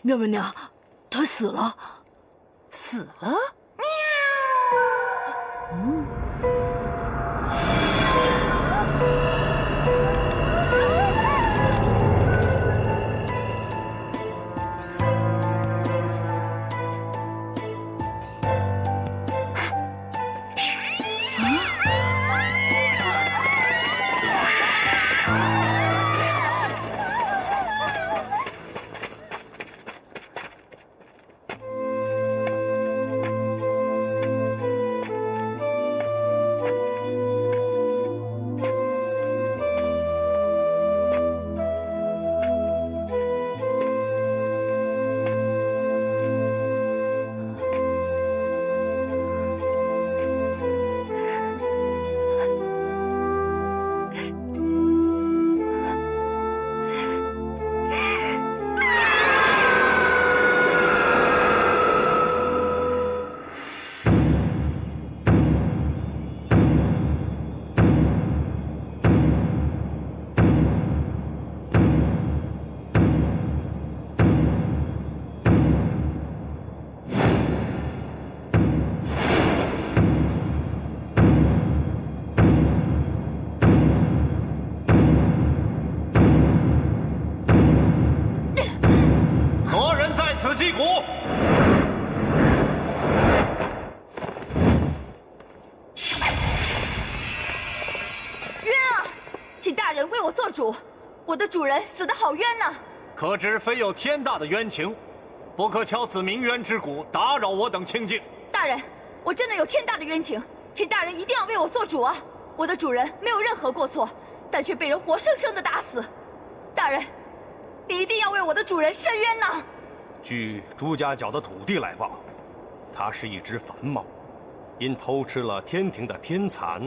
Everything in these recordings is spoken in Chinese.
妙妙娘，他死了，死了？我的主人死得好冤呐！可知非有天大的冤情，不可敲此鸣冤之鼓，打扰我等清静。大人，我真的有天大的冤情，请大人一定要为我做主啊！我的主人没有任何过错，但却被人活生生的打死。大人，你一定要为我的主人伸冤呐！据朱家角的土地来报，它是一只繁猫，因偷吃了天庭的天蚕。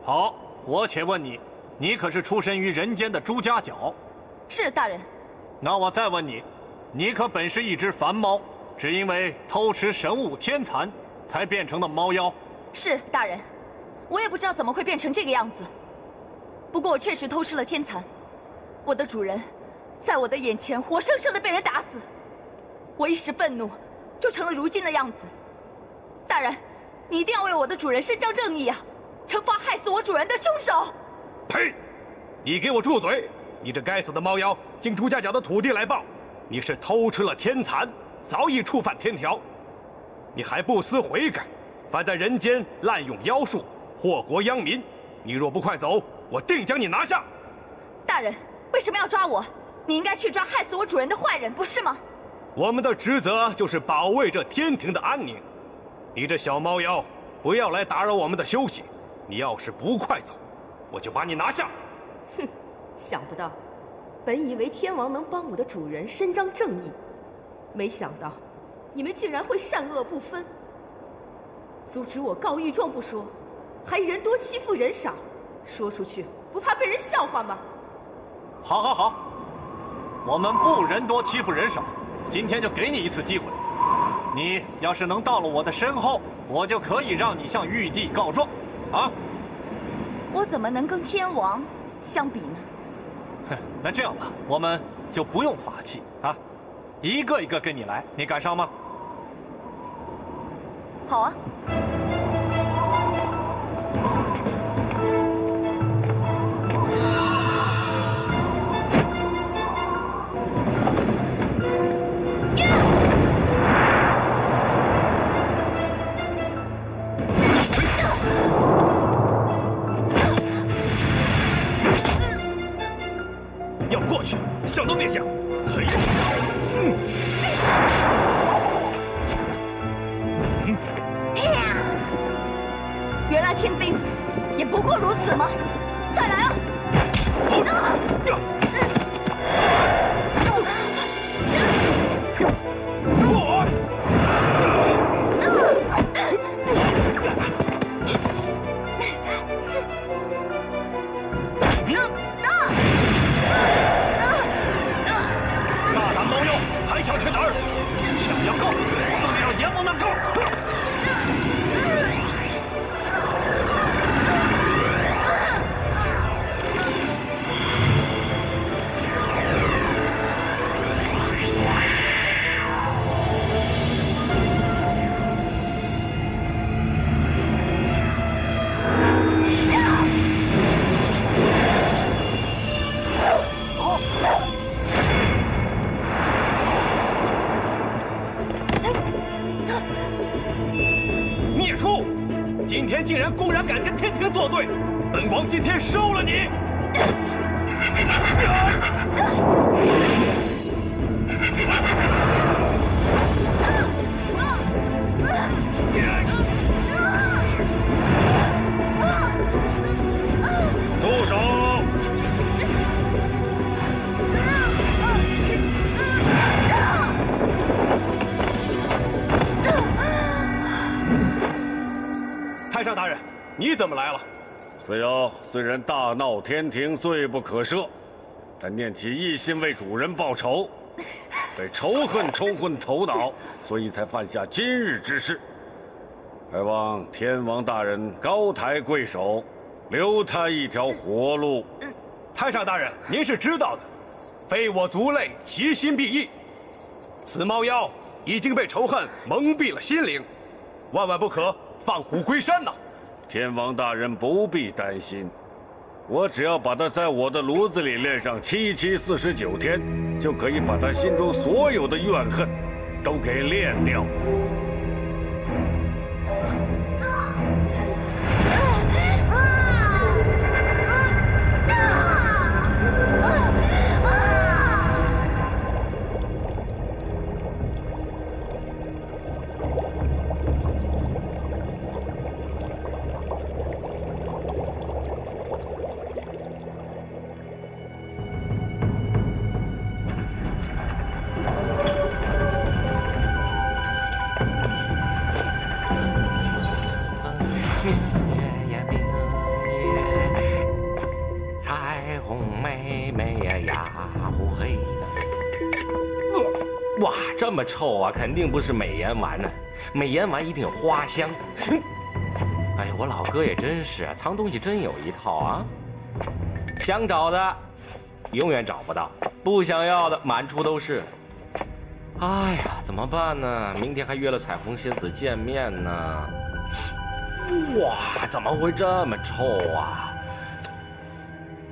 好，我且问你。你可是出身于人间的朱家角？是大人。那我再问你，你可本是一只繁猫，只因为偷吃神物天蚕，才变成的猫妖？是大人，我也不知道怎么会变成这个样子。不过我确实偷吃了天蚕，我的主人，在我的眼前活生生的被人打死，我一时愤怒，就成了如今的样子。大人，你一定要为我的主人伸张正义啊，惩罚害死我主人的凶手！呸！你给我住嘴！你这该死的猫妖，经朱家角的土地来报，你是偷吃了天蚕，早已触犯天条。你还不思悔改，反在人间滥用妖术，祸国殃民。你若不快走，我定将你拿下。大人，为什么要抓我？你应该去抓害死我主人的坏人，不是吗？我们的职责就是保卫这天庭的安宁。你这小猫妖，不要来打扰我们的休息。你要是不快走，我就把你拿下！哼，想不到，本以为天王能帮我的主人伸张正义，没想到你们竟然会善恶不分。阻止我告御状不说，还人多欺负人少，说出去不怕被人笑话吗？好，好，好，我们不人多欺负人少，今天就给你一次机会。你要是能到了我的身后，我就可以让你向玉帝告状，啊！我怎么能跟天王相比呢？哼，那这样吧，我们就不用法器啊，一个一个跟你来，你敢上吗？好啊。要过去，想都别想！哎呀！原来天兵也不过如此吗？再来啊！大胆猫妖，还想去哪儿？想要告，自要阎王那告！人作对，本王今天收了你！住手！太上大人，你怎么来了？子由虽然大闹天庭，罪不可赦，但念其一心为主人报仇，被仇恨冲昏头脑，所以才犯下今日之事。还望天王大人高抬贵手，留他一条活路。太上大人，您是知道的，非我族类，其心必异。此猫妖已经被仇恨蒙蔽了心灵，万万不可放虎归山呐！天王大人不必担心，我只要把他在我的炉子里炼上749天，就可以把他心中所有的怨恨都给炼掉。哇，这么臭啊，肯定不是美颜丸呢。美颜丸一定有花香。哎呀，我老哥也真是藏东西真有一套啊！想找的永远找不到，不想要的满处都是。哎呀，怎么办呢？明天还约了彩虹仙子见面呢。哇，怎么会这么臭啊？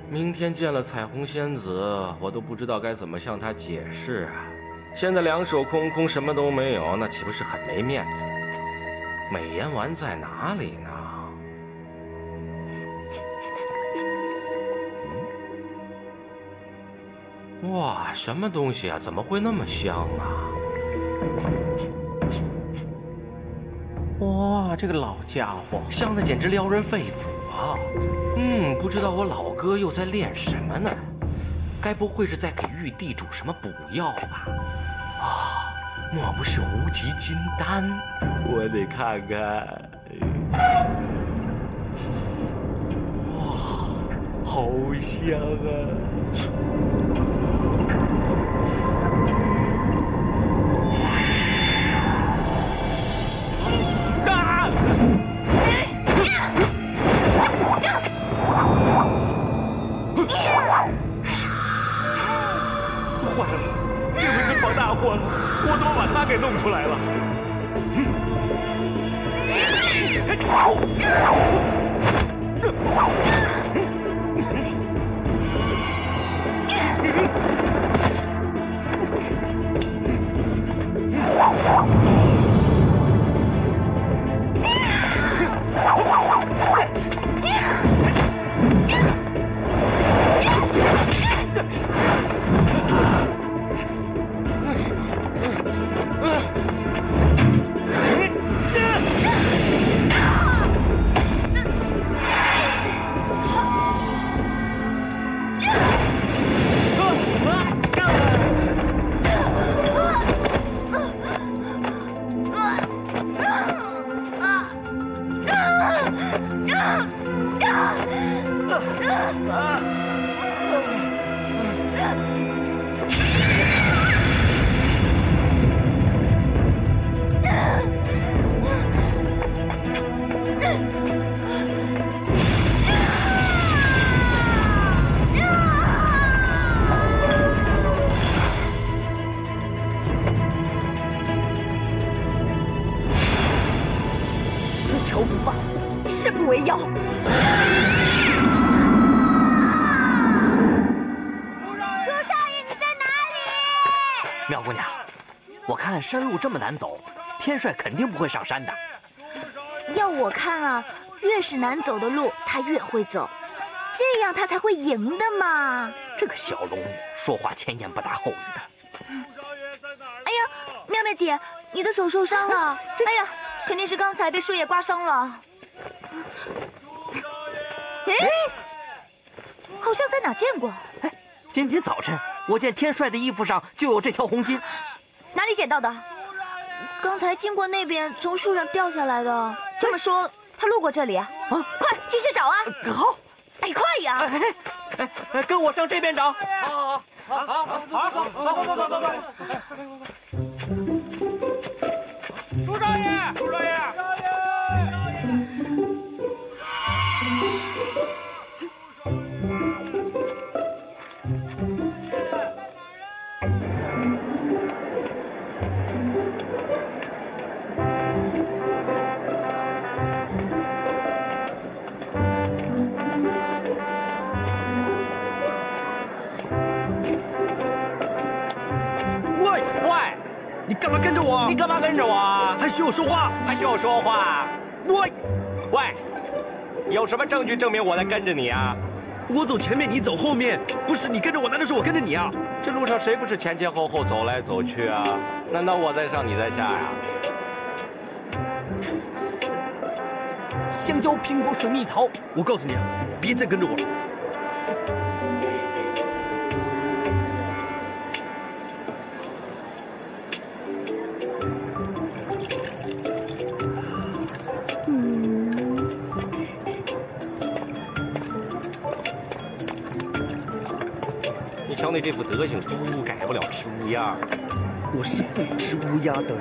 明天见了彩虹仙子，我都不知道该怎么向她解释啊。现在两手空空，什么都没有，那岂不是很没面子？美颜丸在哪里呢？哇，什么东西啊？怎么会那么香啊？哇，这个老家伙香的简直撩人肺腑啊！不知道我老哥又在练什么呢？该不会是在给玉帝煮什么补药吧？啊，莫不是无极金丹？我得看看。哇，好香啊！坏了，这回可闯大祸了！我怎么把他给弄出来了？此仇不报，誓不为妖。妙姑娘，我看山路这么难走，天帅肯定不会上山的。要我看啊，越是难走的路，他越会走，这样他才会赢的嘛。这个小龙女说话前言不搭后语的。哎呀，妙妙姐，你的手受伤了。哎呀，肯定是刚才被树叶刮伤了。哎，好像在哪见过。哎，今天早晨我见天帅的衣服上就有这条红巾，哪里捡到的？刚才经过那边，从树上掉下来的。这么说，他路过这里啊？啊，快继续找啊！好，哎，快呀！哎，跟我上这边找。好，走。朱少爷，朱少爷。你干嘛跟着我？你干嘛跟着我？还需要说话？还需要说话？喂，有什么证据证明我在跟着你啊？我走前面，你走后面，不是你跟着我，难道是我跟着你啊？这路上谁不是前前后后走来走去啊？难道我在上，你在下呀？香蕉、苹果、水蜜桃，我告诉你啊，别再跟着我了。瞧你这副德行，猪改不了吃乌鸦。我是不吃乌鸦的。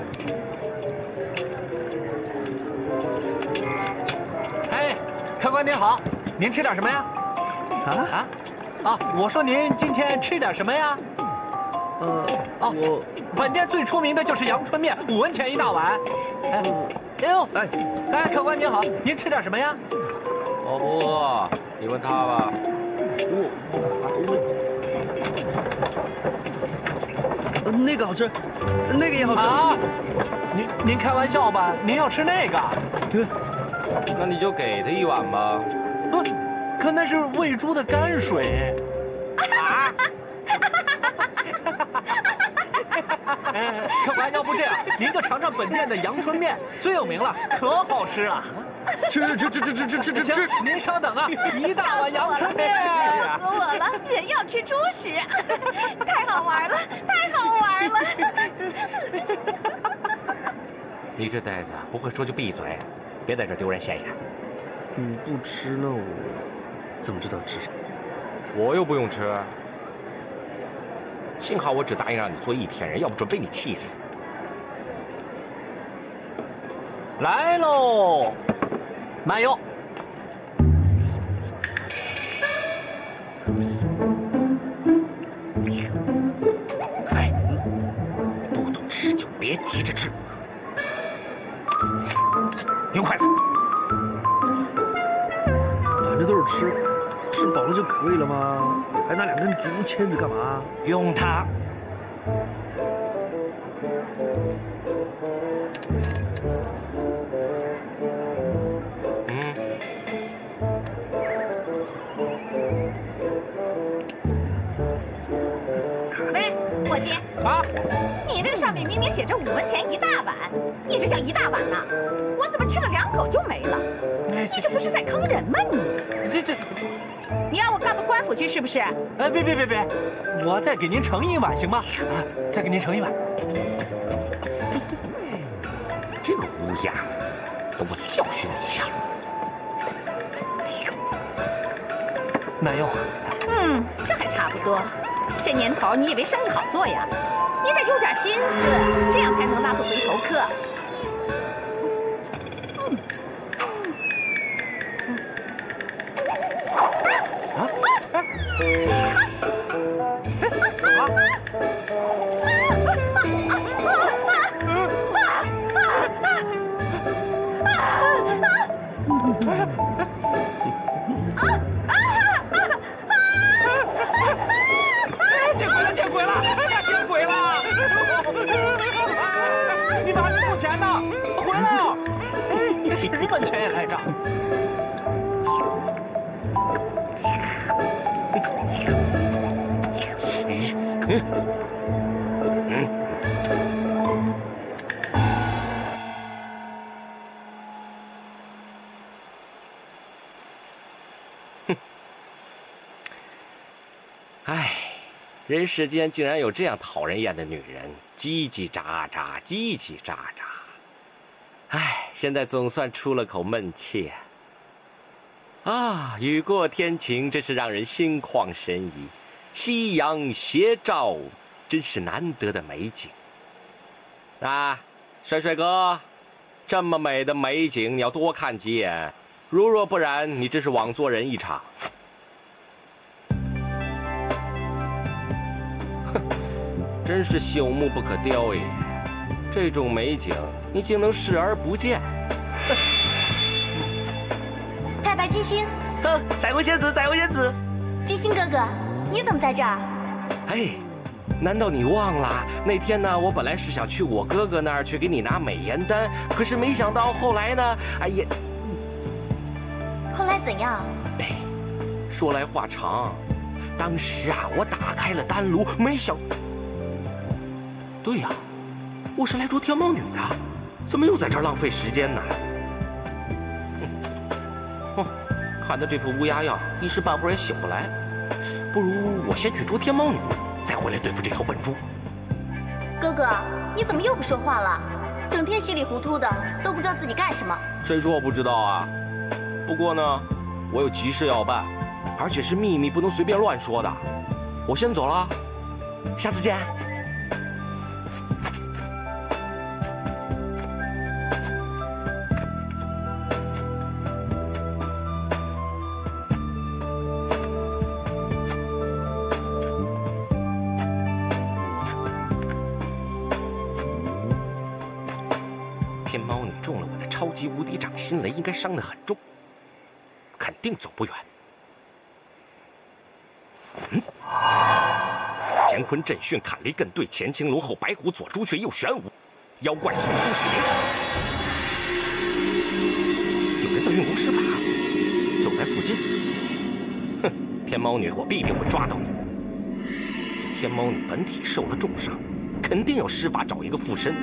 哎，客官您好，您吃点什么呀？我说您今天吃点什么呀？本店最出名的就是阳春面，5文钱1大碗。哎，客官您好，您吃点什么呀？我不饿，你问他吧。那个好吃，那个也好吃啊！您开玩笑吧？您要吃那个？那你就给他1碗吧。不，可那是喂猪的泔水。啊！客官，要不这样，您就尝尝本店的阳春面，最有名了，可好吃啊！吃！您稍等啊，1大碗阳春面。笑死我了，人要吃猪食，太好玩了，太好玩了！你这呆子，不会说就闭嘴，别在这丢人现眼。你不吃，那我怎么知道吃什么？我又不用吃。幸好我只答应让你做1天人，要不准被你气死。来喽，慢用。哎，不懂吃就别急着吃，用筷子。反正都是吃，吃饱了就可以了吗？还拿2根竹签子干嘛？用它。喂，伙计啊，你那个上面明明写着5文钱1大碗，你这叫1大碗呐？我怎么吃了2口就没了？你这不是在坑人吗你？你让我告到官府去是不是？哎，别，我再给您盛1碗行吗？再给您盛1碗。这个乌鸦，等我教训你一下。慢用。这还差不多。这年头，你以为生意好做呀？你得有点心思，这样才能拉住回头客。见鬼了！你们还没付钱呢，回来啊！10文钱也来着。唉，人世间竟然有这样讨人厌的女人，叽叽喳喳，叽叽喳喳。唉，现在总算出了口闷气。啊，雨过天晴，真是让人心旷神怡。夕阳斜照，真是难得的美景。啊，帅帅哥，这么美的美景，你要多看几眼，如若不然，你真是枉做人一场。真是朽木不可雕也，这种美景你竟能视而不见。太白金星，彩虹仙子，彩虹仙子，金星哥哥，你怎么在这儿？哎，难道你忘了那天呢？我本来是想去我哥哥那儿去给你拿美颜丹，可是没想到后来呢，哎呀，后来怎样？哎，说来话长，当时啊，我打开了丹炉，没想。对呀，我是来捉天猫女的，怎么又在这儿浪费时间呢？看他这副乌鸦样，一时半会儿也醒不来，不如我先去捉天猫女，再回来对付这头笨猪。哥哥，你怎么又不说话了？整天稀里糊涂的，都不知道自己干什么。谁说我不知道啊？不过呢，我有急事要办，而且是秘密，不能随便乱说的。我先走了，下次见。天猫女中了我的超级无敌掌心雷，应该伤得很重，肯定走不远。乾坤震巽，坎离艮兑，前青龙，后白虎，左朱雀，右玄武，妖怪速速是灵。有人在用龙施法，就在附近。哼，天猫女，我必定会抓到你。天猫女本体受了重伤，肯定要施法找一个附身。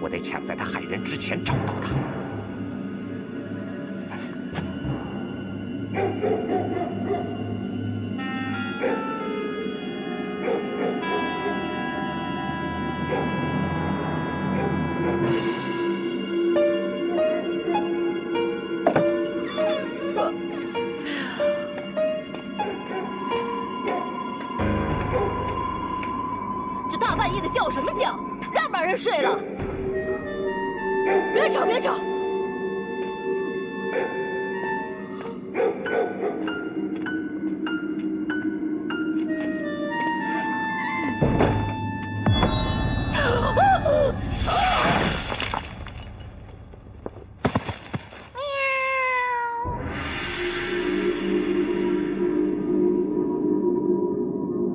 我得抢在他害人之前找到他。这大半夜的叫什么叫？让不让人睡了？别吵，别吵！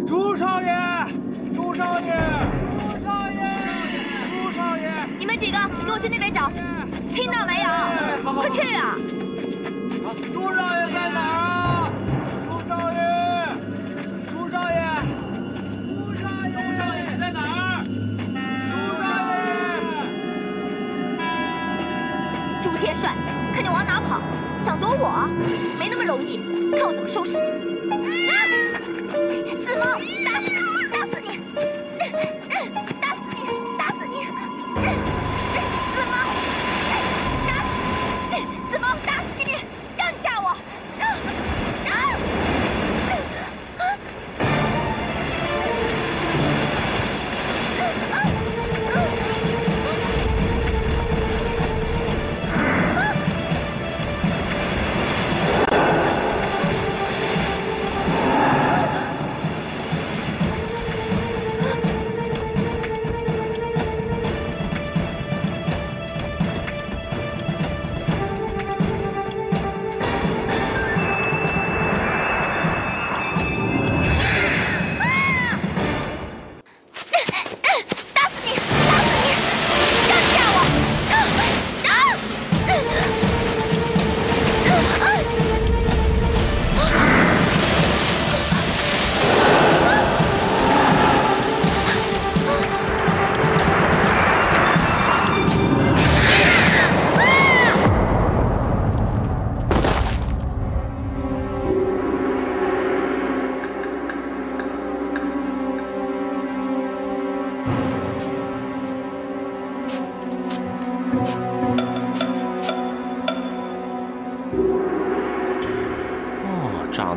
朱少爷，朱少爷，朱少爷，朱少爷！你们几个给我去那边找，听到没有？快去啊！朱少爷在哪儿啊？朱少爷，朱少爷，朱少爷，朱少爷在哪儿？朱少爷！朱天帅，看你往哪跑，想躲我？没那么容易，看我怎么收拾你！子萌，打死你！打死你！打死你！打死你！子萌，打死你！子萌，打死你！让你吓我！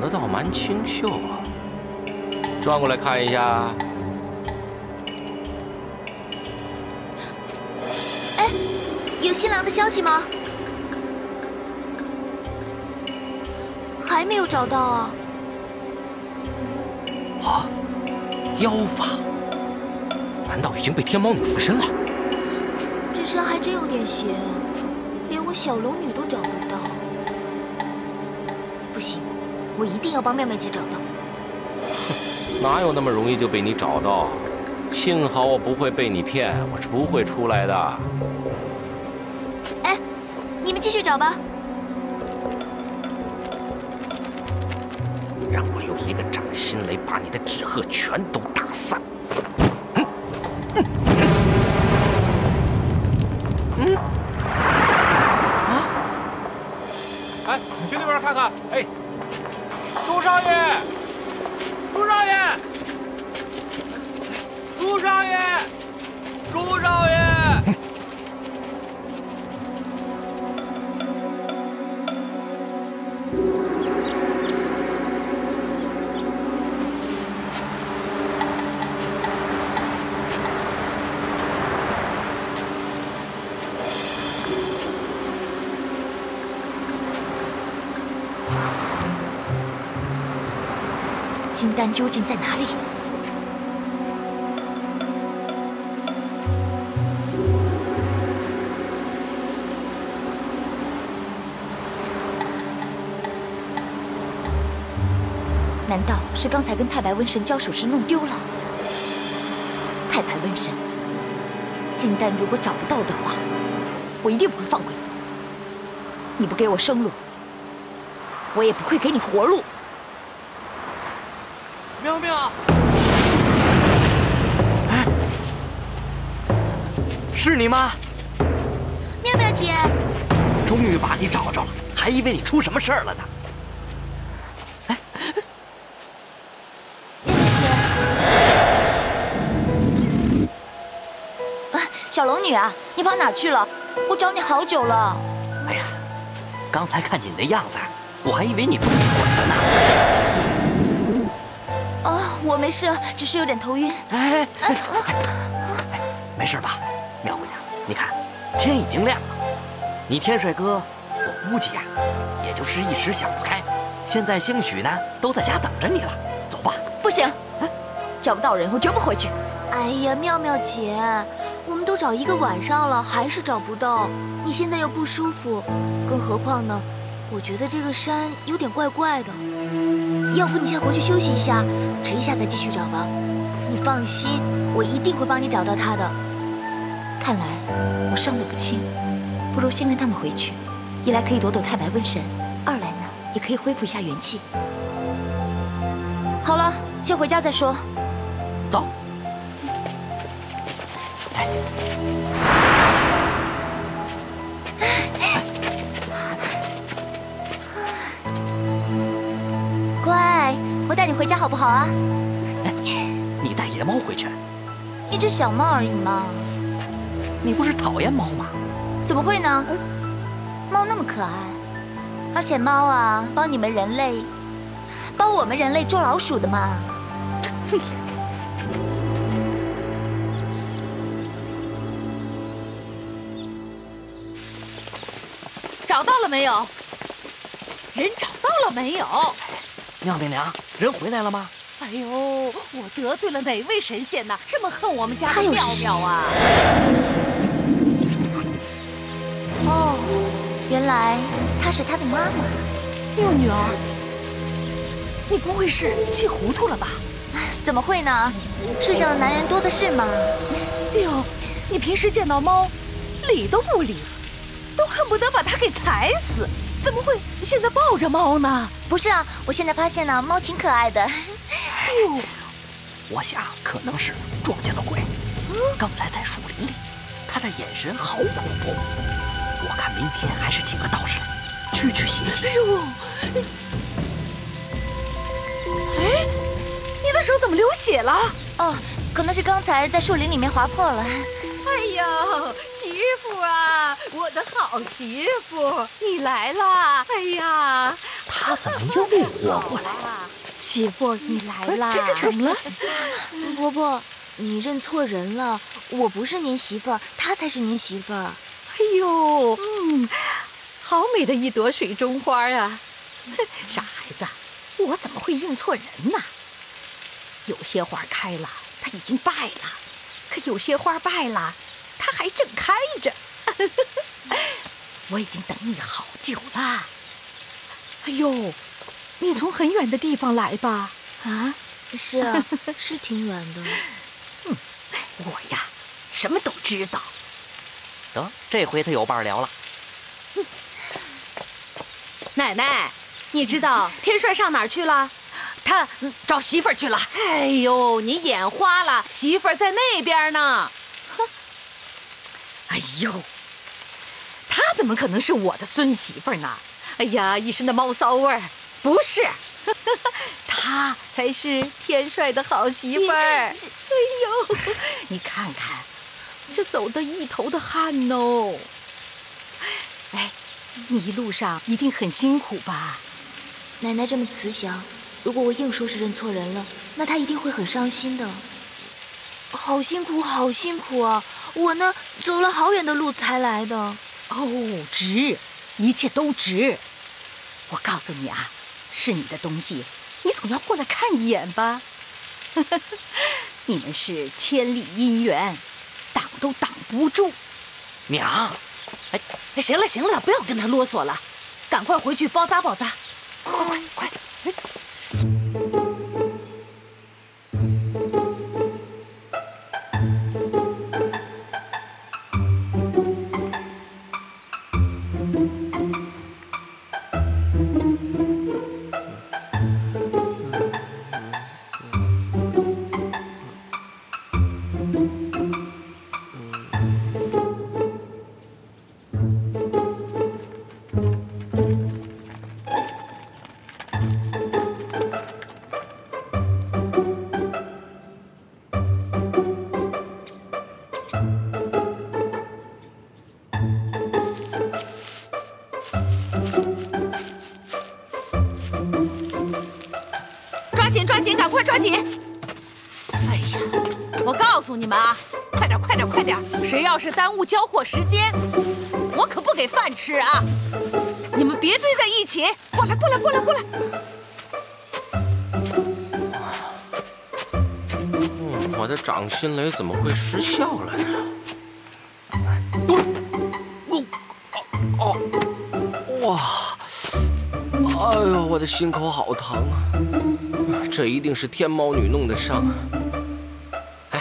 得到蛮清秀啊。转过来看一下。哎，有新郎的消息吗？还没有找到啊。啊，妖法？难道已经被天猫女附身了？这山还真有点邪，连我小龙女都找不到。不行，我一定要帮妙妙姐找到。哪有那么容易就被你找到？幸好我不会被你骗，我是不会出来的。哎，你们继续找吧。让我用一个掌心来把你的纸鹤全都打散。哎，去那边看看。哎，朱少爷，朱少爷，朱少爷，朱少爷。金丹究竟在哪里？难道是刚才跟太白瘟神交手时弄丢了？太白瘟神，金丹如果找不到的话，我一定不会放过你。你不给我生路，我也不会给你活路。妙妙，哎，是你吗？妙妙姐，终于把你找着了，还以为你出什么事儿了呢。哎，妙妙姐，小龙女啊，你跑哪去了？我找你好久了。哎呀，刚才看见你的样子，我还以为你出去滚了呢。我没事，只是有点头晕。哎，没事吧，妙姑娘？你看，天已经亮了。你天帅哥，我估计呀，也就是一时想不开。现在兴许呢，都在家等着你了。走吧。不行，找不到人，我绝不回去。哎呀，妙妙姐，我们都找一个晚上了，还是找不到。你现在又不舒服，更何况呢，我觉得这个山有点怪怪的。要不你先回去休息一下，迟一下再继续找吧。你放心，我一定会帮你找到他的。看来我伤得不轻，不如先跟他们回去，一来可以躲躲太白瘟神，二来呢也可以恢复一下元气。好了，先回家再说。走。乖，我带你回家好不好啊？你带野猫回去？一只小猫而已嘛。你不是讨厌猫吗？怎么会呢？猫那么可爱，而且猫啊，帮我们人类捉老鼠的嘛。找到了没有？人找到了没有？妙妙娘，人回来了吗？哎呦，我得罪了哪位神仙呐？这么恨我们家的妙妙啊！哦，原来她是他的妈妈。哟，女儿，你不会是气糊涂了吧？怎么会呢？世上的男人多的是嘛。哎呦，你平时见到猫，理都不理，都恨不得把它给踩死，怎么会现在抱着猫呢？不是啊，我现在发现呢，猫挺可爱的。哎呦，我想可能是撞见了鬼。刚才在树林里，他的眼神好恐怖。我看明天还是请个道士来驱邪气。哎呦，哎，你的手怎么流血了？哦，可能是刚才在树林里面划破了。哎呦，媳妇啊，我的好媳妇，你来啦！哎呀，他怎么又活过来了？媳妇，你来啦！这怎么了？婆婆，你认错人了，我不是您媳妇儿，她才是您媳妇儿。哎呦，好美的一朵水中花啊！傻孩子，我怎么会认错人呢？有些花开了，它已经败了；可有些花败了，它还正开着。我已经等你好久了。哎呦，你从很远的地方来吧？啊，是啊，是挺远的。我呀，什么都知道。得，这回他有伴聊了。奶奶，你知道天帅上哪儿去了？他找媳妇儿去了。哎呦，你眼花了，媳妇儿在那边呢。哼，哎呦，他怎么可能是我的孙媳妇儿呢？哎呀，一身的猫骚味儿，不是，她才是天帅的好媳妇儿。哎呦，你看看，这走得一头的汗哦。哎，你一路上一定很辛苦吧？奶奶这么慈祥，如果我硬说是认错人了，那她一定会很伤心的。好辛苦，好辛苦啊！我呢，走了好远的路才来的。哦，值，一切都值。我告诉你啊，是你的东西，你总要过来看一眼吧。你们是千里姻缘，挡都挡不住。娘，哎，行了行了，不要跟他啰嗦了，赶快回去包扎包扎，快！抓紧，赶快抓紧！哎呀，我告诉你们啊，快点！谁要是耽误交货时间，我可不给饭吃啊！你们别堆在一起，过来！我的掌心雷怎么会失效了呢？哇！哎呦，我的心口好疼啊！这一定是天猫女弄的伤。哎，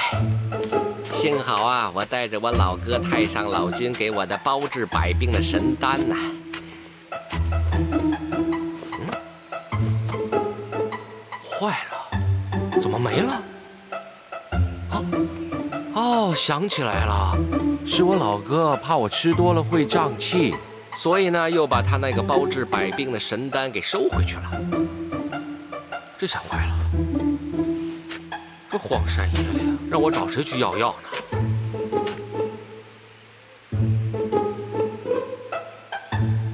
幸好啊，我带着我老哥太上老君给我的包治百病的神丹呐。坏了，怎么没了？哦，想起来了，是我老哥怕我吃多了会胀气，所以呢，又把他那个包治百病的神丹给收回去了。这下坏了，这荒山野岭，让我找谁去要药呢？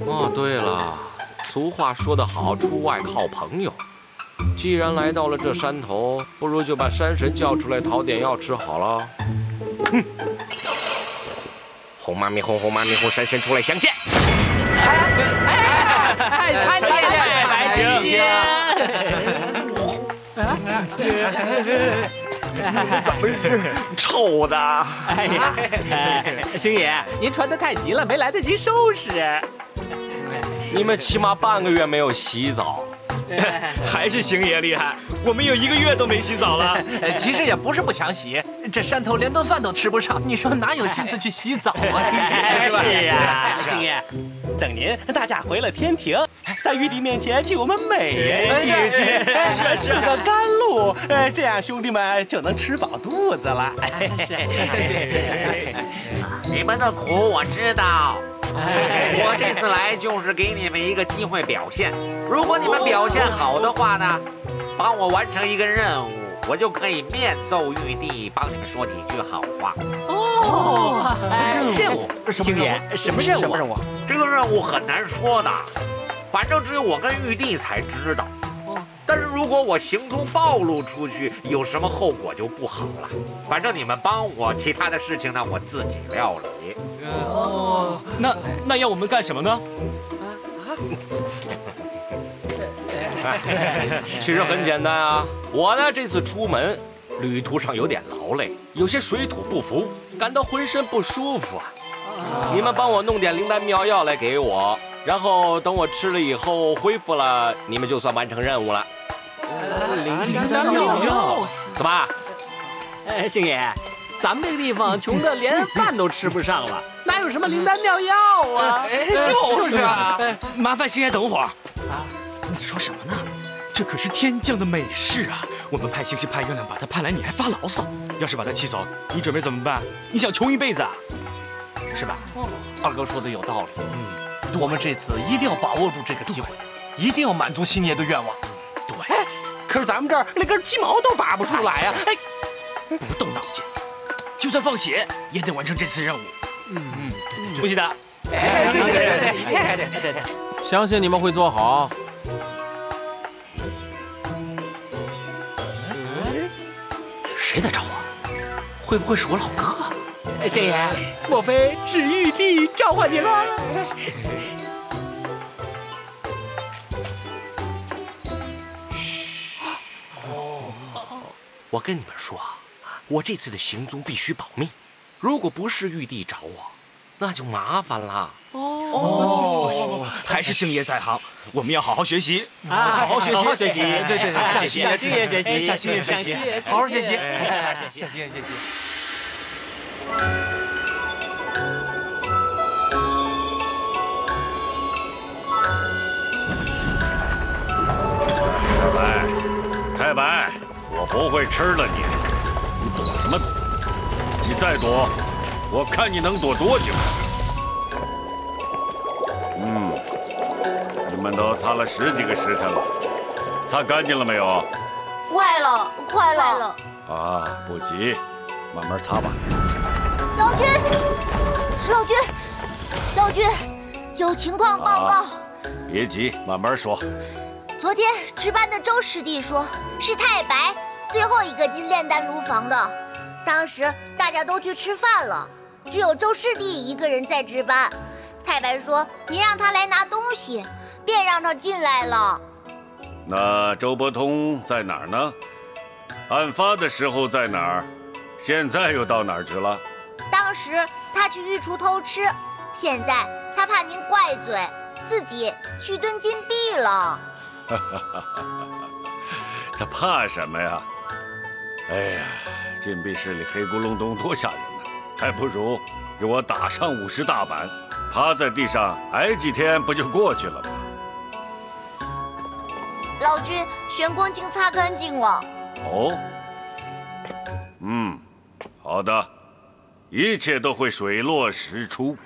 哦，对了，俗话说得好，出外靠朋友。既然来到了这山头，不如就把山神叫出来讨点药吃好了。哼！红妈咪红，红妈咪红，山神出来相见。参见百姓。怎么是臭的？哎呀，星爷，您传得太急了，没来得及收拾。你们起码半个月没有洗澡。还是星爷厉害，我们有1个月都没洗澡了。其实也不是不想洗，这山头连顿饭都吃不上，你说哪有心思去洗澡啊？是啊，星爷，等您大驾回了天庭，在玉帝面前替我们美人祭之，是个甘露，这样兄弟们就能吃饱肚子了。你们的苦我知道。我这次来就是给你们一个机会表现，如果你们表现好的话呢，帮我完成一个任务，我就可以面奏玉帝，帮你们说几句好话。任务？星爷，什么任务？这个任务很难说的，反正只有我跟玉帝才知道。但是如果我行踪暴露出去，有什么后果就不好了。反正你们帮我，其他的事情呢，我自己料理。哦，那要我们干什么呢？其实很简单啊，我呢这次出门，旅途上有点劳累，有些水土不服，感到浑身不舒服啊。你们帮我弄点灵丹妙药来给我，然后等我吃了以后恢复了，你们就算完成任务了。灵丹妙药？怎么？星爷，咱们这个地方穷的连饭都吃不上了，哪有什么灵丹妙药啊？就是啊！麻烦星爷等会儿。你说什么呢？这可是天降的美事啊！我们派星星派月亮把他派来，你还发牢骚。要是把他气走，你准备怎么办？你想穷一辈子啊？是吧？二哥说的有道理。我们这次一定要把握住这个机会，一定要满足星爷的愿望。对。可是咱们这儿连根鸡毛都拔不出来呀！不动脑筋，就算放血也得完成这次任务。对，不记得？对。相信你们会做好。谁在找我？会不会是我老哥？星爷，莫非是玉帝召唤你了？嘘。我跟你们说啊，我这次的行踪必须保密，如果不是玉帝找我，那就麻烦了。还是星爷在行，我们要好好学习啊！好好学习，对，向星爷学习，向星爷学习，好好学习，向星爷学习。太白，我不会吃了你，你躲什么躲？你再躲，我看你能躲多久。你们都擦了10几个时辰了，擦干净了没有？快了。啊，不急，慢慢擦吧。老君，有情况报告。别急，慢慢说。昨天值班的周师弟说，是太白最后一个进炼丹炉房的。当时大家都去吃饭了，只有周师弟一个人在值班。太白说你让他来拿东西，便让他进来了。那周伯通在哪儿呢？案发的时候在哪儿？现在又到哪儿去了？当时他去御厨偷吃，现在他怕您怪罪，自己去蹲禁闭了。他怕什么呀？哎呀，禁闭室里黑咕隆咚多吓人呐！还不如给我打上50大板，趴在地上挨几天不就过去了吗？老君，玄光镜擦干净了。哦，好的，一切都会水落石出。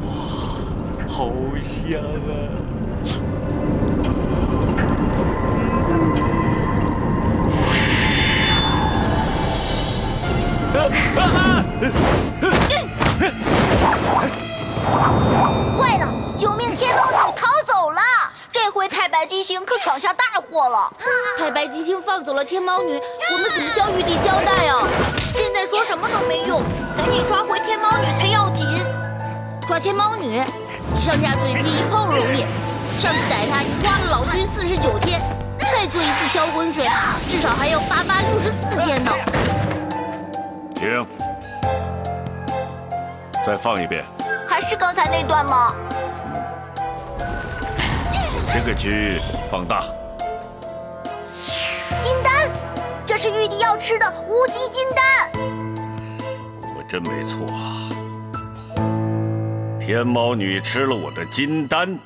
哇，好香啊！坏了！救命！天猫女逃走了。这回太白金星可闯下大祸了。太白金星放走了天猫女，我们怎么向玉帝交代啊？现在说什么都没用，赶紧抓回天猫女才要紧。抓天猫女，上下嘴皮一碰容易。上次逮她已经花了老君49天，再做一次销魂水，至少还要8864天呢。停！再放一遍。还是刚才那段吗？这个区域放大。金丹，这是玉帝要吃的无极金丹。我真没错啊！天猫女吃了我的金丹，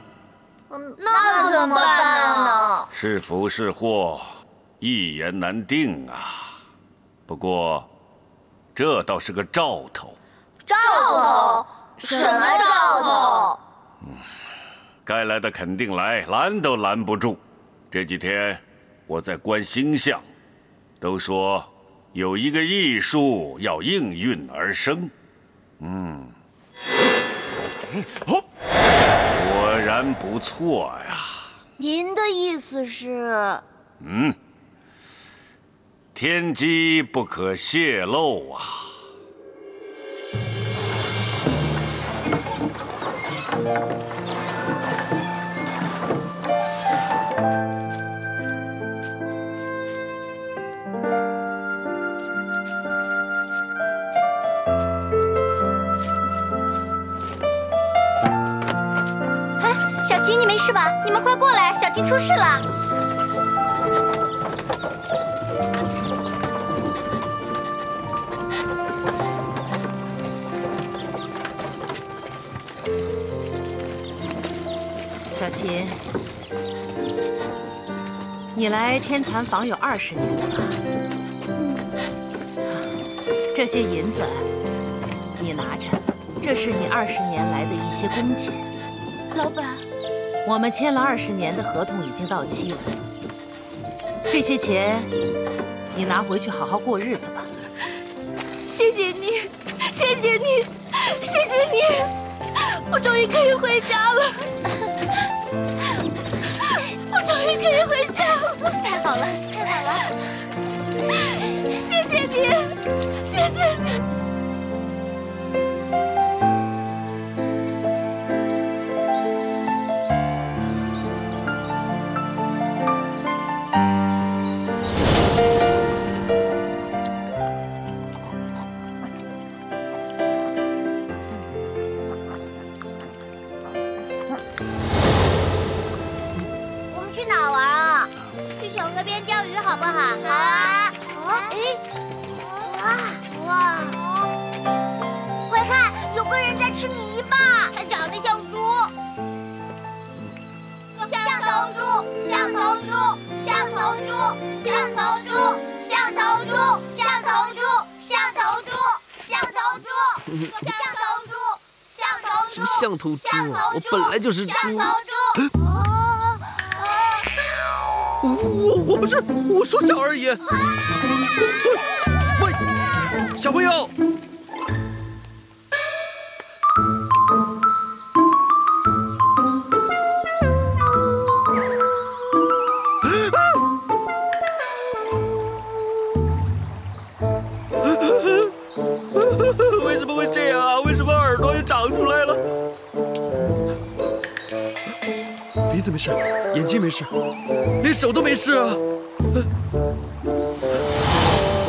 那怎么办呢？是福是祸，一言难定啊。不过，这倒是个兆头。兆头？什么兆头？该来的肯定来，拦都拦不住。这几天我在观星象，都说有一个艺术要应运而生，果然不错呀。您的意思是？天机不可泄露啊。小琴，你没事吧？你们快过来，小琴出事了！小琴，你来天蚕坊有20年了吧？这些银子你拿着，这是你20年来的一些工钱。老板。 我们签了20年的合同已经到期了，这些钱你拿回去好好过日子吧。谢谢你，谢谢你，谢谢你，我终于可以回家了，我终于可以回家了，太好了，太好了！谢谢你，谢谢你。 什么象头猪啊！我本来就是猪。我不是，我说笑而已。喂，小朋友。 为什么会这样啊？为什么耳朵也长出来了？鼻子没事，眼睛没事，连手都没事啊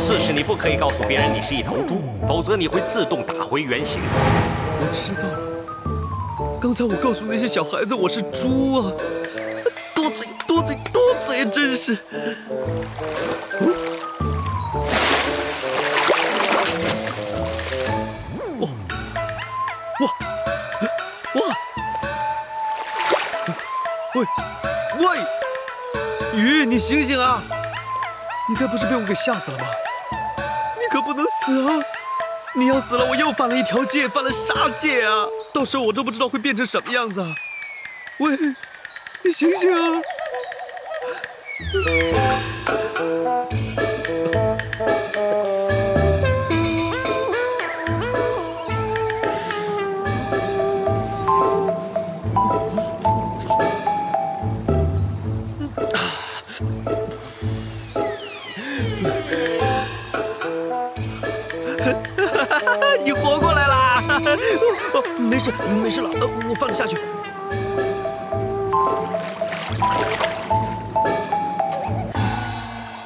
！4是你不可以告诉别人你是一头猪，否则你会自动打回原形。我知道了。刚才我告诉那些小孩子我是猪啊！多嘴，真是。喂，鱼，你醒醒啊！你该不是被我给吓死了吧？你可不能死啊！你要死了，我又犯了一条戒，犯了杀戒啊！到时候我都不知道会变成什么样子啊！喂，你醒醒啊！你活过来啦！没事了，我放你下去。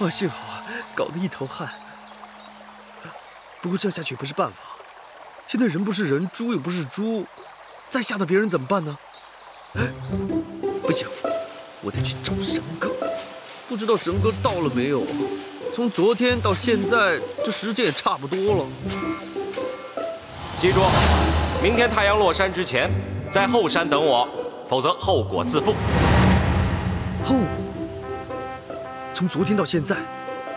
幸好啊，搞得一头汗。不过这样下去也不是办法。现在人不是人，猪又不是猪，再吓到别人怎么办呢？不行，我得去找神哥。不知道神哥到了没有？从昨天到现在，这时间也差不多了。记住，明天太阳落山之前，在后山等我，否则后果自负。后果？从昨天到现在，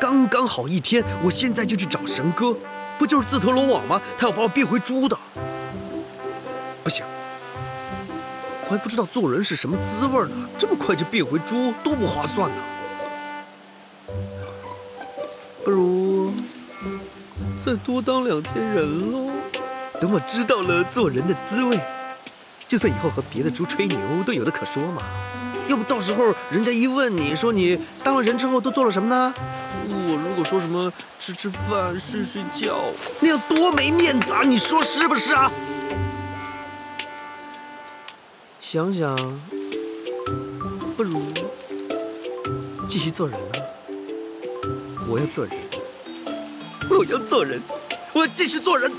刚刚好1天，我现在就去找神哥，不就是自投罗网吗？他要把我变回猪的。不行，我还不知道做人是什么滋味呢，这么快就变回猪，多不划算呢！不算多当2天人喽。等我知道了做人的滋味，就算以后和别的猪吹牛都有的可说嘛。要不到时候人家一问你说你当了人之后都做了什么呢？我如果说什么吃饭、睡觉，那样多没面子啊！你说是不是啊？想想，不如继续做人了。我要做人，我要做人，我要继续做人。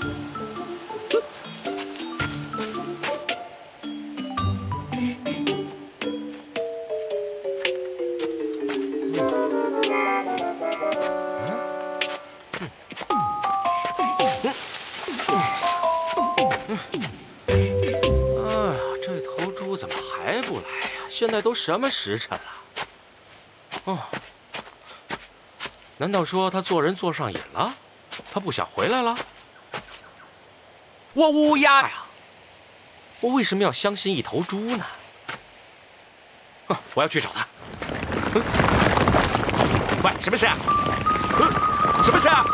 现在都什么时辰了？哦，难道说他做人做上瘾了？他不想回来了？我乌鸦呀！我为什么要相信一头猪呢？我要去找他。喂，什么事啊？什么事啊？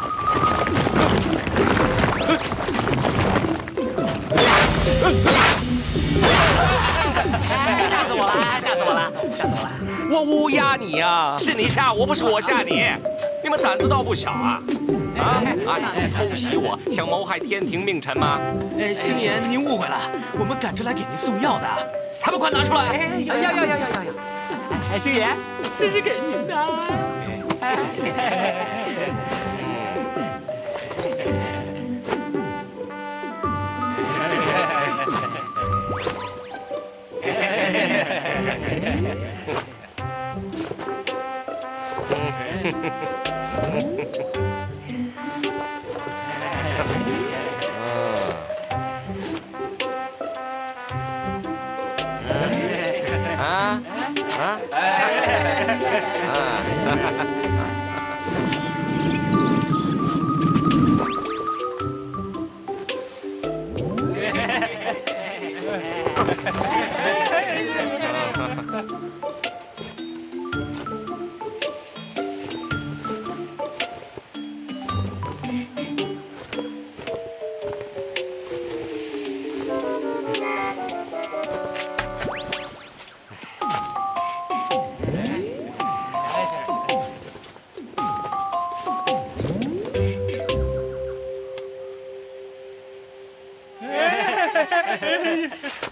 吓死我了！吓死我了！吓死我了！我乌鸦你呀！是你吓我，不是我吓你。你们胆子倒不小啊！暗中偷袭我，想谋害天庭命臣吗？星爷，您误会了，我们赶着来给您送药的。还不快拿出来！要！星爷，这是给您的。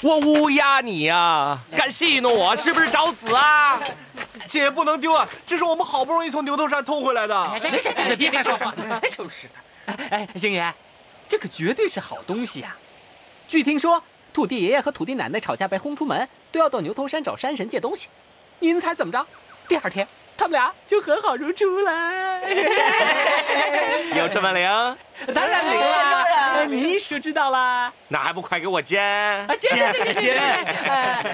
我乌鸦你呀！敢戏弄我，是不是找死啊？姐不能丢啊！这是我们好不容易从牛头山偷回来的。别瞎说话！就是的。星爷，这可绝对是好东西啊！据听说，土地爷爷和土地奶奶吵架被轰出门，都要到牛头山找山神借东西。您猜怎么着？第2天，他们俩就和好如初了。有这么灵？当然灵了，你一说知道了。那还不快给我煎！煎！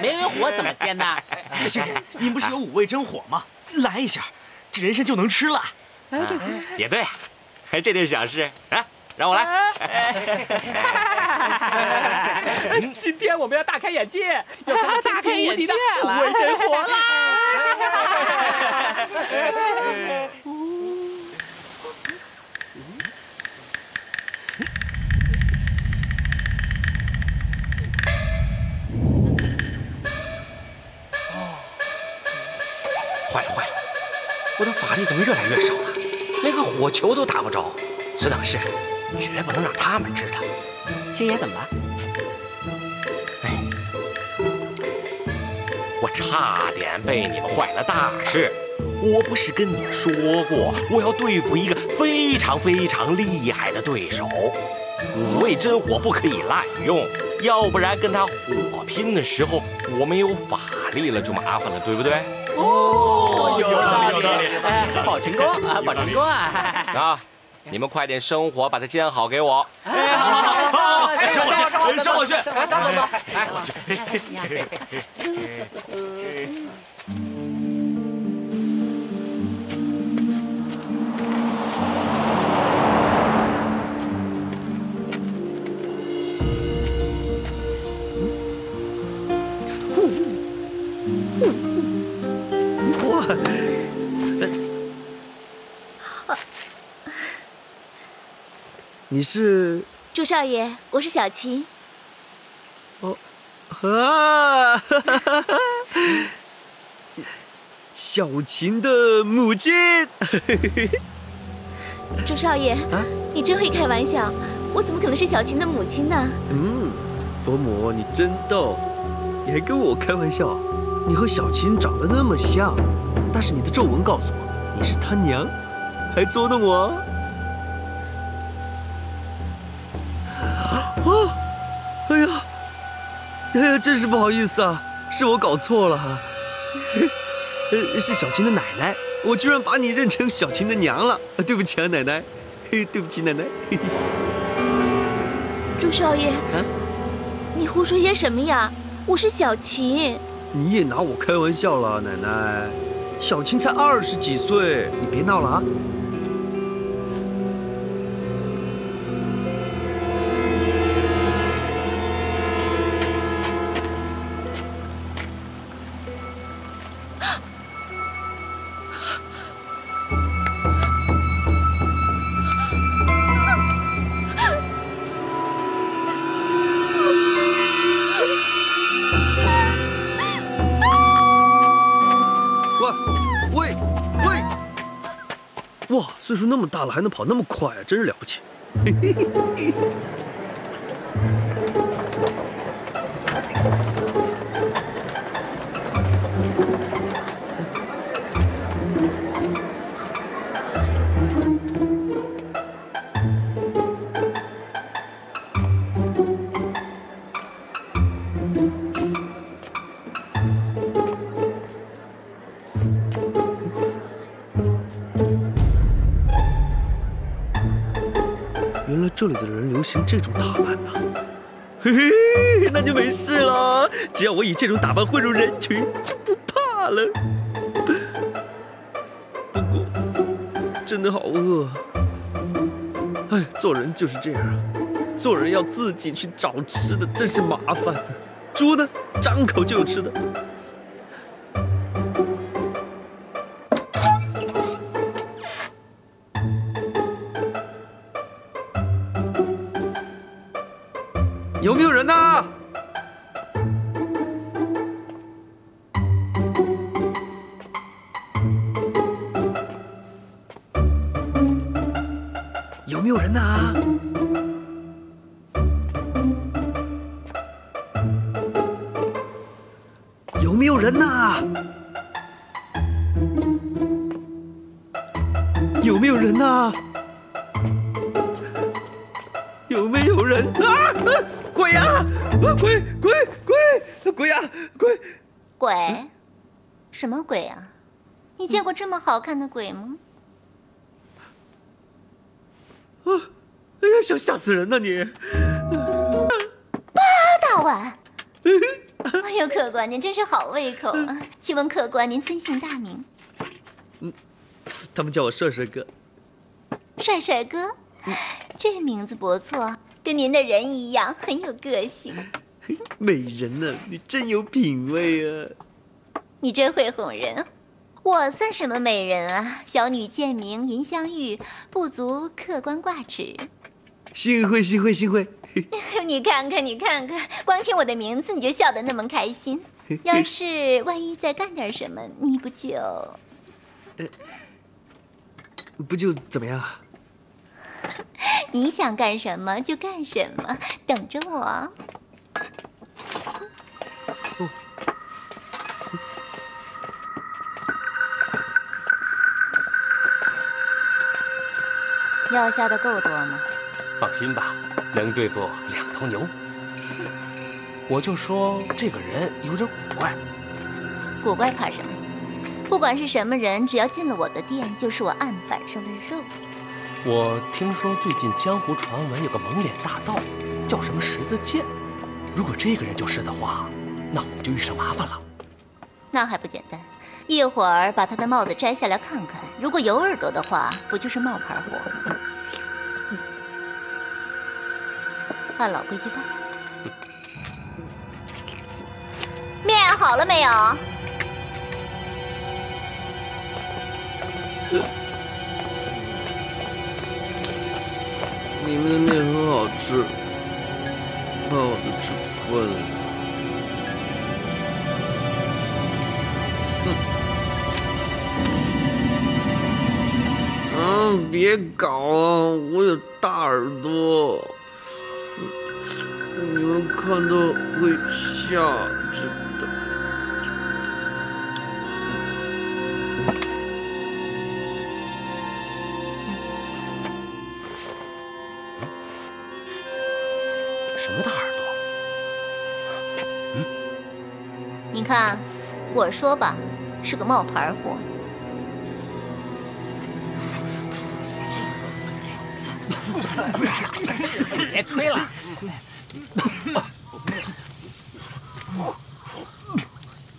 没有火怎么煎呢？星爷，您不是有5味真火吗？来一下，这人参就能吃了。也对，这点小事啊，让我来。今天我们要大开眼界，要大开眼界了，5味真火啦！坏了！我的法力怎么越来越少了？连个火球都打不着。此等事，绝不能让他们知道。星爷怎么了？我差点被你们坏了大事。我不是跟你说过，我要对付一个非常厉害的对手，5味真火不可以滥用，要不然跟他火拼的时候，我没有法力了就麻烦了，对不对？有道理，保成功啊！你们快点生火，把它煎好给我。好，生火去，走。你是？朱少爷，我是小琴。哦，啊，小琴的母亲。朱少爷，你真会开玩笑，我怎么可能是小琴的母亲呢？伯母，你真逗，你还跟我开玩笑。你和小琴长得那么像，但是你的皱纹告诉我你是她娘，还捉弄我。哦，哎呀，真是不好意思啊，是我搞错了。是小琴的奶奶，我居然把你认成小琴的娘了，对不起啊，奶奶，对不起，奶奶。朱少爷，你胡说些什么呀？我是小琴。你也拿我开玩笑了，奶奶。小琴才20几岁，你别闹了啊。哇，岁数那么大了还能跑那么快啊，真是了不起！原来这里的人流行这种打扮呢，嘿嘿，那就没事了。只要我以这种打扮混入人群，就不怕了。不过，真的好饿。哎，做人就是这样啊，做人要自己去找吃的，真是麻烦。猪呢，张口就有吃的。有没有人呐？有没有人呐？有没有人呐？有没有人呐？有没有人啊？鬼呀！鬼呀！鬼？什么鬼啊？你见过这么好看的鬼吗？啊！哎呀，想吓死人呐你！八大碗！哎呦，客官您真是好胃口啊！请问客官您尊姓大名？他们叫我帅帅哥。帅帅哥，这名字不错。跟您的人一样，很有个性。美人呢，你真有品味啊！你真会哄人。我算什么美人啊？小女贱名银香玉，不足客官挂齿。幸会。你看看，光听我的名字你就笑得那么开心。要是万一再干点什么，你不就……不就怎么样？你想干什么就干什么，等着我。药下的够多吗？放心吧，能对付2头牛。我就说这个人有点古怪。古怪怕什么？不管是什么人，只要进了我的店，就是我案板上的肉。我听说最近江湖传闻有个蒙脸大盗，叫什么十字剑。如果这个人就是的话，那我们就遇上麻烦了。那还不简单？一会儿把他的帽子摘下来看看，如果有耳朵的话，不就是冒牌货？按老规矩办。面好了没有？你们的面很好吃，把我的吃困了。别搞了，我有大耳朵，你们看到会吓着的。什么大耳朵？你看，我说吧，是个冒牌货。别吹了！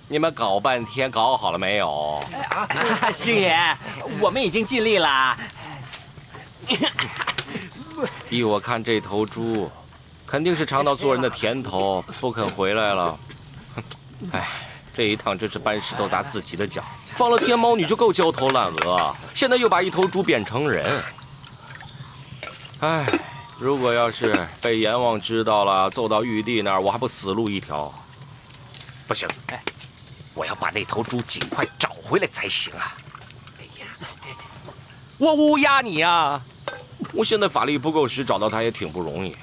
你们搞半天，搞好了没有？星爷，我们已经尽力了。依我看，这头猪肯定是尝到做人的甜头，不肯回来了。哎，这一趟真是搬石头砸自己的脚。放了天猫女就够焦头烂额，现在又把一头猪变成人。哎，如果要是被阎王知道了，揍到玉帝那儿，我还不死路一条？不行，我要把那头猪尽快找回来才行啊！哎呀，我乌鸦你呀！我现在法力不够时，找到他也挺不容易。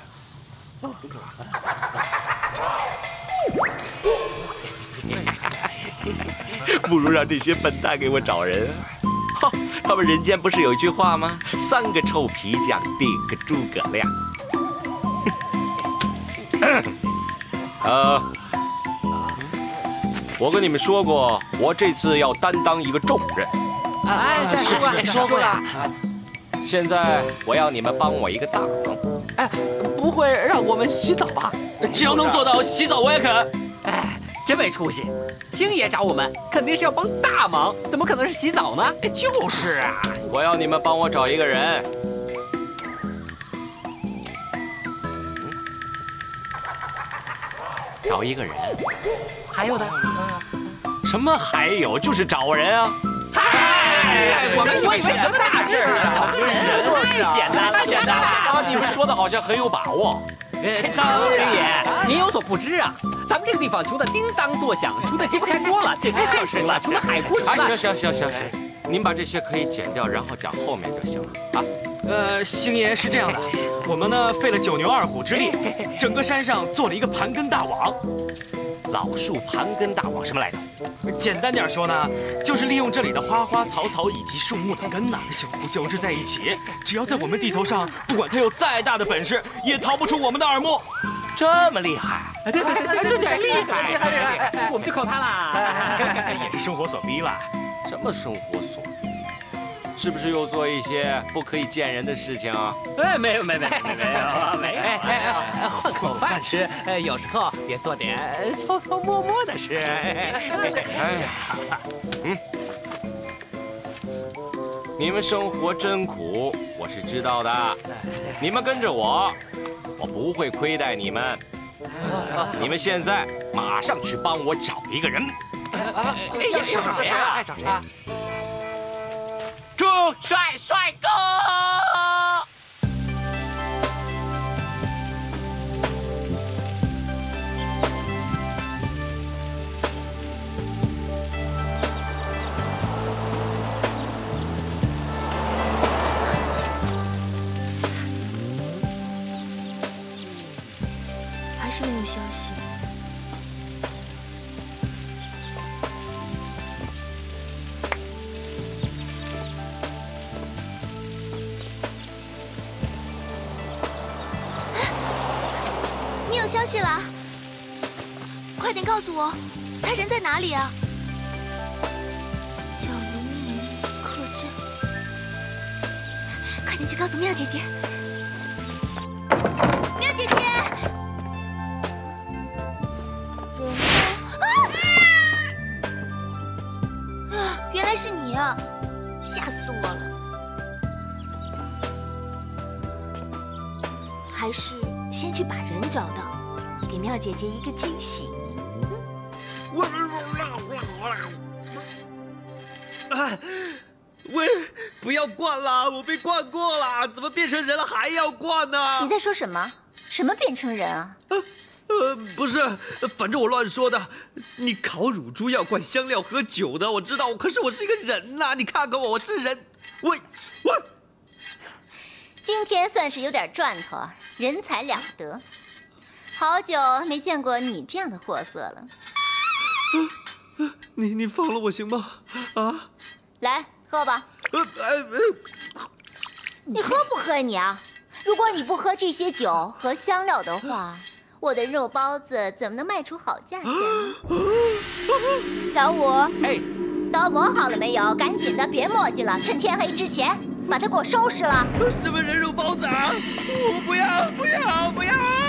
不如让这些笨蛋给我找人。他们人间不是有一句话吗？3个臭皮匠顶个诸葛亮。我跟你们说过，我这次要担当一个重任。说过了。现在我要你们帮我一个大忙。哎，不会让我们洗澡吧？只要能做到洗澡，我也肯。哎，真没出息！星爷找我们肯定是要帮大忙，怎么可能是洗澡呢？就是啊！我要你们帮我找一个人。找一个人。还有的？什么还有？就是找人啊！我以为什么大事啊？找个人太简单了，简单了！你们说的好像很有把握。星爷，您有所不知啊，咱们这个地方穷的叮当作响，穷的揭不开锅了，简直就是了，穷的海枯石烂。行，您把这些可以剪掉，然后讲后面就行了啊。星爷是这样的，我们呢费了9牛2虎之力，整个山上做了一个盘根大网。老树盘根大网什么来着？简单点说呢，就是利用这里的花花草草以及树木的根呐，相互交织在一起。只要在我们地头上，不管他有再大的本事，也逃不出我们的耳目。这么厉害？对，厉害！我们就靠他啦。也是生活所逼了。什么生活所逼？是不是又做一些不可以见人的事情啊？哎，没有，混口饭吃，有时候也做点偷偷摸摸的事。你们生活真苦，我是知道的。你们跟着我，我不会亏待你们。你们现在马上去帮我找一个人。找谁啊？找谁？朱帅哥！还是没有消息。你有消息了？快点告诉我，他人在哪里啊？角龙门客栈，快点去告诉妙姐姐。妙姐姐，原来是你啊！吓死我了。还是先去把人找到，给妙姐姐一个惊喜。喂，不要灌啦！我被灌过了，怎么变成人了还要灌呢？你在说什么？什么变成人啊？不是，反正我乱说的。你烤乳猪要灌香料和酒的，我知道，可是我是一个人呐！你看看我，我是人。喂。今天算是有点赚头，人财两得。好久没见过你这样的货色了。你放了我行吗？啊！来喝吧。你喝不喝你啊？如果你不喝这些酒和香料的话，我的肉包子怎么能卖出好价钱呢？小五，哎，刀磨好了没有？赶紧的，别磨叽了，趁天黑之前把它给我收拾了。什么人肉包子啊！我不要！